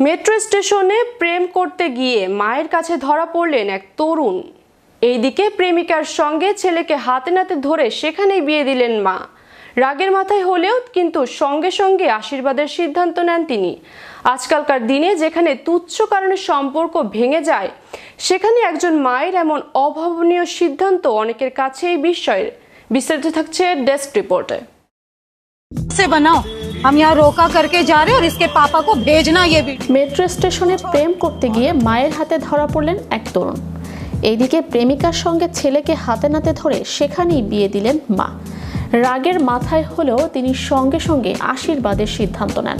Metro স্টেশনে প্রেম করতে গিয়ে মায়ের কাছে ধরা পড়লেন এক তরুণ। এইদিকে প্রেমিকার সঙ্গে ছেলেকে হাতে নাতে ধরে সেখানেই বিয়ে দিলেন মা। রাগের মাথায় হলেও কিন্তু সঙ্গে সঙ্গে আশীর্বাদের সিদ্ধান্ত নেন তিনি। আজকালকার দিনে যেখানে তুচ্ছ কারণে সম্পর্ক ভেঙে যায়, সেখানে একজন মায়ের এমন অভাবনীয় সিদ্ধান্ত অনেকের কাছেই বিস্ময়ের। বিস্তারিত থাকছে ডেস্ক রিপোর্টে। हम यहाँ रोका करके जा रहे हैं और इसके पापा को भेजना ये भी। মেট্রো স্টেশনে প্রেম করতে গিয়ে মায়ের হাতে ধরা পড়লেন এক তরুণ। এইদিকে প্রেমিকার সঙ্গে ছেলেকে হাতে নাতে ধরে সেখানেই বিয়ে দিলেন মা। রাগের মাথায় হলেও তিনি সঙ্গে সঙ্গে আশীর্বাদের সিদ্ধান্ত নেন।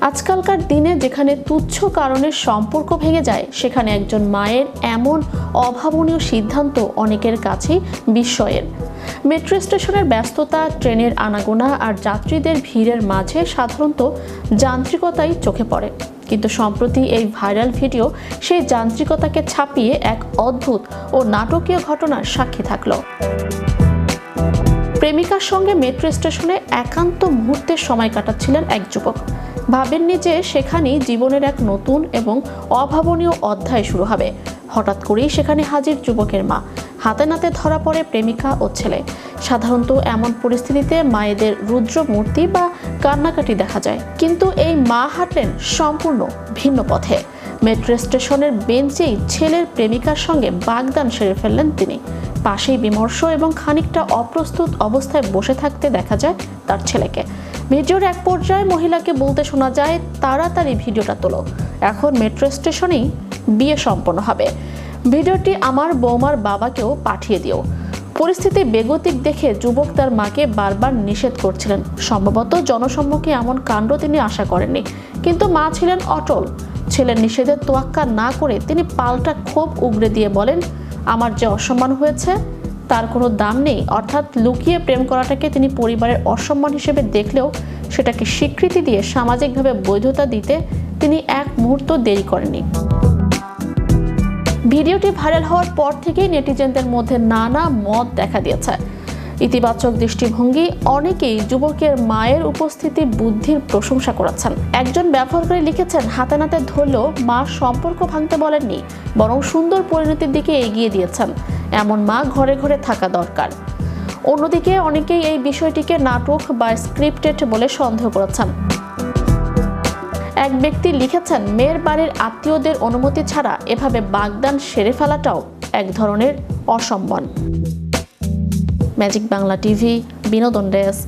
আজকালকার দিনে যেখানে তুচ্ছ কারণে সম্পর্ক ভেঙে যায়, সেখানে একজন মায়ের এমন অভাবনীয় সিদ্ধান্ত অনেকের কাছেই বিস্ময়ের। মেট্রো স্টেশনের ব্যস্ততা, ট্রেনের আনাগোনা আর যাত্রীদের ভিড়ের মাঝে সাধারণত যান্ত্রিকতাই চোখে পড়ে, কিন্তু সম্প্রতি এই ভাইরাল ভিডিও সেই যান্ত্রিকতাকে ছাপিয়ে এক অদ্ভুত ও নাটকীয় ঘটনার সাক্ষী থাকলো। প্রেমিকার সঙ্গে মেট্রো স্টেশনে একান্ত মুহূর্তে সময় কাটাচ্ছিলেন এক যুবক। ভাবেননি যে সেখানেই জীবনের এক নতুন এবং অভাবনীয় অধ্যায় শুরু হবে। হঠাৎ করেই সেখানে হাজির যুবকের মা। হাতে নাতে ধরা পড়ে প্রেমিকা ও ছেলে। সাধারণত এমন পরিস্থিতিতে মায়েদের রুদ্র মূর্তি বা কান্নাকাটি দেখা যায়, কিন্তু এই মা হাঁটলেন সম্পূর্ণ ভিন্ন পথে। মেট্রো স্টেশনের বেঞ্চেই ছেলের প্রেমিকার সঙ্গে বাগদান সেরে ফেললেন তিনি। পাশেই বিমর্ষ এবং খানিকটা অপ্রস্তুত অবস্থায় বসে থাকতে দেখা যায় তার ছেলেকে। ভিডিওর এক পর্যায়ে মহিলাকে বলতে শোনা যায়, তাড়াতাড়ি ভিডিওটা তোলো, এখন মেট্রো স্টেশনেই বিয়ে সম্পন্ন হবে। ভিডিওটি আমার বৌমার বাবাকেও পাঠিয়ে দিও। পরিস্থিতি বেগতিক দেখে যুবক তার মাকে বারবার নিষেধ করছিলেন। সম্ভবত জনসম্মুখে এমন কাণ্ড তিনি আশা করেননি, কিন্তু মা ছিলেন অটল। ছেলের নিষেধের তোয়াক্কা না করে তিনি পাল্টা ক্ষোভ উগরে দিয়ে বলেন, আমার যে অসম্মান হয়েছে তার কোনো দাম নেই। অর্থাৎ লুকিয়ে প্রেম করাটাকে তিনি পরিবারের অসম্মান হিসেবে দেখলেও সেটাকে স্বীকৃতি দিয়ে সামাজিকভাবে বৈধতা দিতে তিনি এক মুহূর্ত দেরি করেননি। ভিডিওটি ভাইরাল হওয়ার পর থেকেই নেটিজেনদের মধ্যে নানা মত দেখা দিয়েছে। ইতিবাচক দৃষ্টিভঙ্গি অনেকেই যুবকের মায়ের উপস্থিতি বুদ্ধির প্রশংসা করেছেন। একজন ব্যবহারকারী লিখেছেন, হাতে নাতে ধরলেও মা সম্পর্ক ভাঙতে বলেননি, বরং সুন্দর পরিণতির দিকে এগিয়ে দিয়েছেন। এমন মা ঘরে ঘরে থাকা দরকার। অন্যদিকে অনেকেই এই বিষয়টিকে নাটক বা স্ক্রিপ্টেড বলে সন্দেহ করেছেন। এক ব্যক্তি লিখেছেন, মেয়ের বাড়ির আত্মীয়দের অনুমতি ছাড়া এভাবে বাগদান সেরে ফেলাটাও এক ধরনের অসম্মান। ম্যাজিক বাংলা টিভি, বিনোদন ডেস্ক।